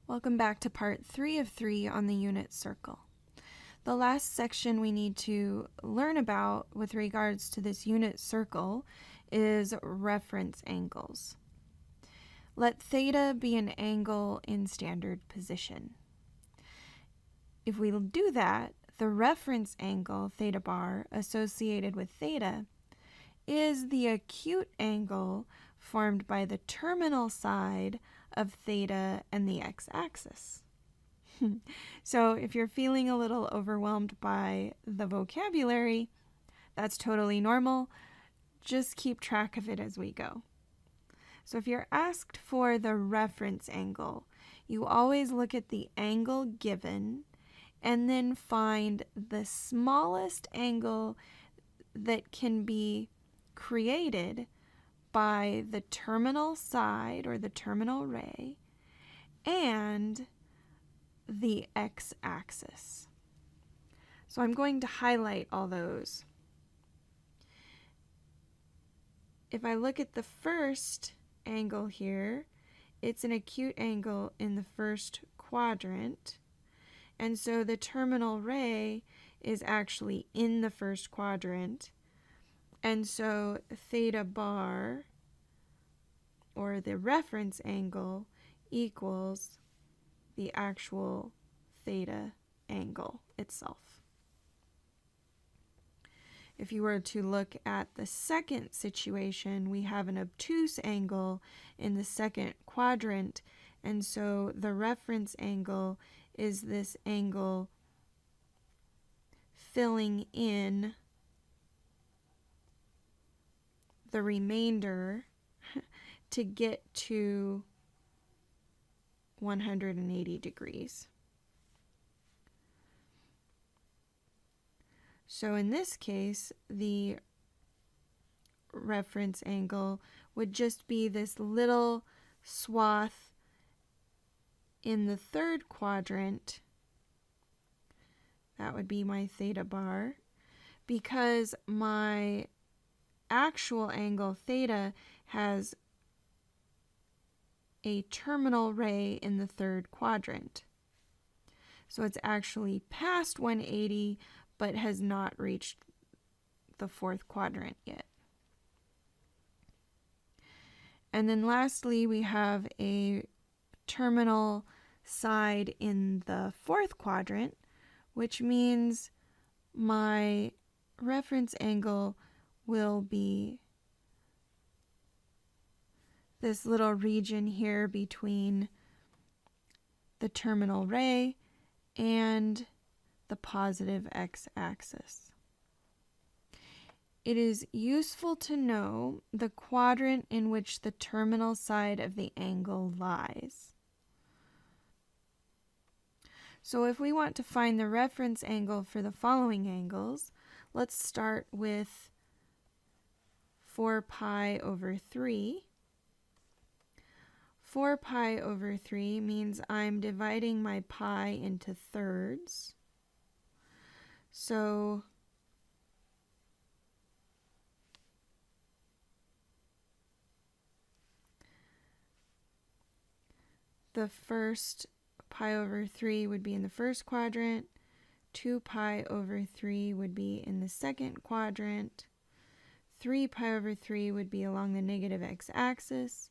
Welcome back to part 3 of 3 on the unit circle. The last section we need to learn about with regards to this unit circle is reference angles. Let theta be an angle in standard position. If we do that, the reference angle, theta bar, associated with theta is the acute angle formed by the terminal side of theta and the x-axis. So if you're feeling a little overwhelmed by the vocabulary, that's totally normal. Just keep track of it as we go. So if you're asked for the reference angle, you always look at the angle given and then find the smallest angle that can be created by the terminal side or the terminal ray and the x-axis. So I'm going to highlight all those. If I look at the first angle here, it's an acute angle in the first quadrant, and so the terminal ray is actually in the first quadrant, and so theta bar, or the reference angle, equals the actual theta angle itself. If you were to look at the second situation, we have an obtuse angle in the second quadrant, and so the reference angle is this angle filling in the remainder to get to 180 degrees. So in this case, the reference angle would just be this little swath in the third quadrant. That would be my theta bar, because my actual angle theta has a terminal ray in the third quadrant. So it's actually past 180, but has not reached the fourth quadrant yet. And then lastly, we have a terminal side in the fourth quadrant, which means my reference angle will be this little region here between the terminal ray and the positive x-axis. It is useful to know the quadrant in which the terminal side of the angle lies. So if we want to find the reference angle for the following angles, let's start with 4 pi over 3. 4 pi over 3 means I'm dividing my pi into thirds. So the first pi over 3 would be in the first quadrant, 2 pi over 3 would be in the second quadrant, 3 pi over 3 would be along the negative x-axis,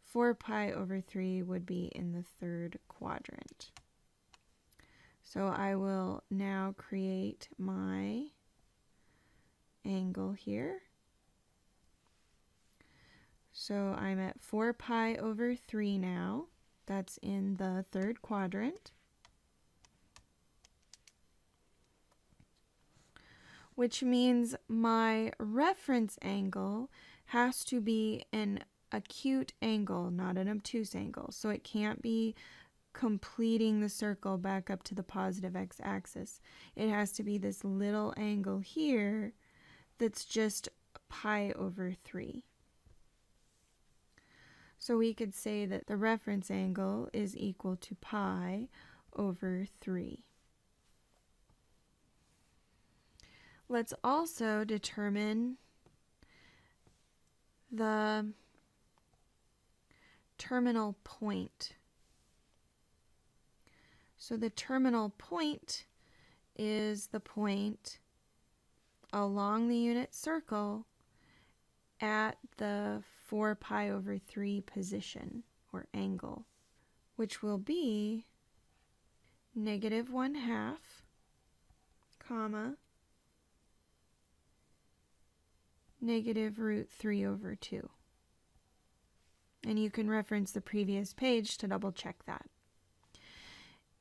4 pi over 3 would be in the third quadrant. So I will now create my angle here. So I'm at 4 pi over 3 now. That's in the third quadrant, which means my reference angle has to be an acute angle, not an obtuse angle. So it can't be completing the circle back up to the positive x-axis. It has to be this little angle here that's just pi over 3. So we could say that the reference angle is equal to pi over 3. Let's also determine the terminal point So the terminal point is the point along the unit circle at the 4 pi over 3 position or angle, which will be -1/2, comma, -√3/2. And you can reference the previous page to double check that.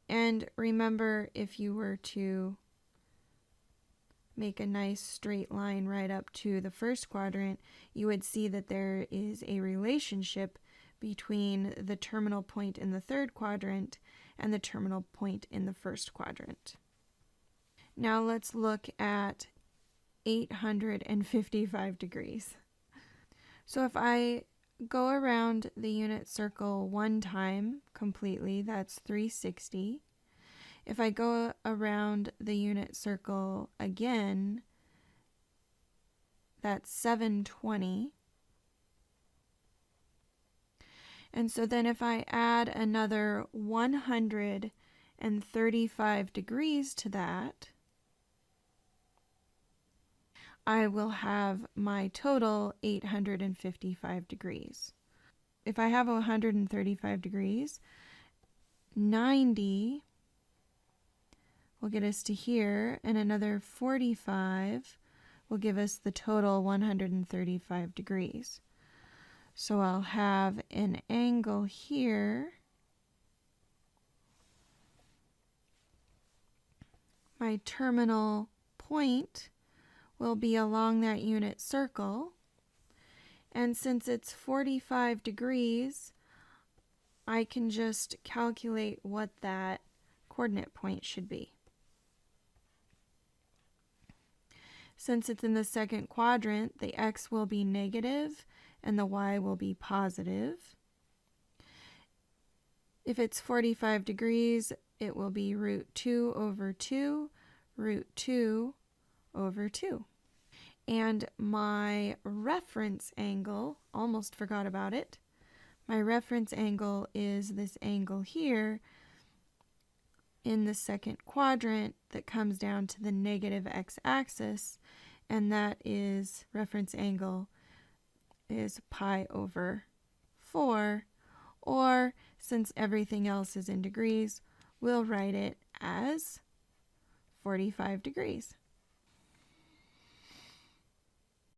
And remember, if you were to make a nice straight line right up to the first quadrant, you would see that there is a relationship between the terminal point in the third quadrant and the terminal point in the first quadrant. Now let's look at 855 degrees. So if I go around the unit circle one time completely, that's 360. If I go around the unit circle again, that's 720. And so then if I add another 135 degrees to that, I will have my total 855 degrees. If I have 135 degrees, 90 will get us to here, and another 45 will give us the total 135 degrees. So I'll have an angle here. My terminal point will be along that unit circle. And since it's 45 degrees, I can just calculate what that coordinate point should be. Since it's in the second quadrant, the x will be negative and the y will be positive. If it's 45 degrees, it will be √2/2, √2/2. And my reference angle, almost forgot about it, my reference angle is this angle here in the second quadrant that comes down to the negative x-axis, and that is, reference angle is pi/4, or since everything else is in degrees, we'll write it as 45 degrees.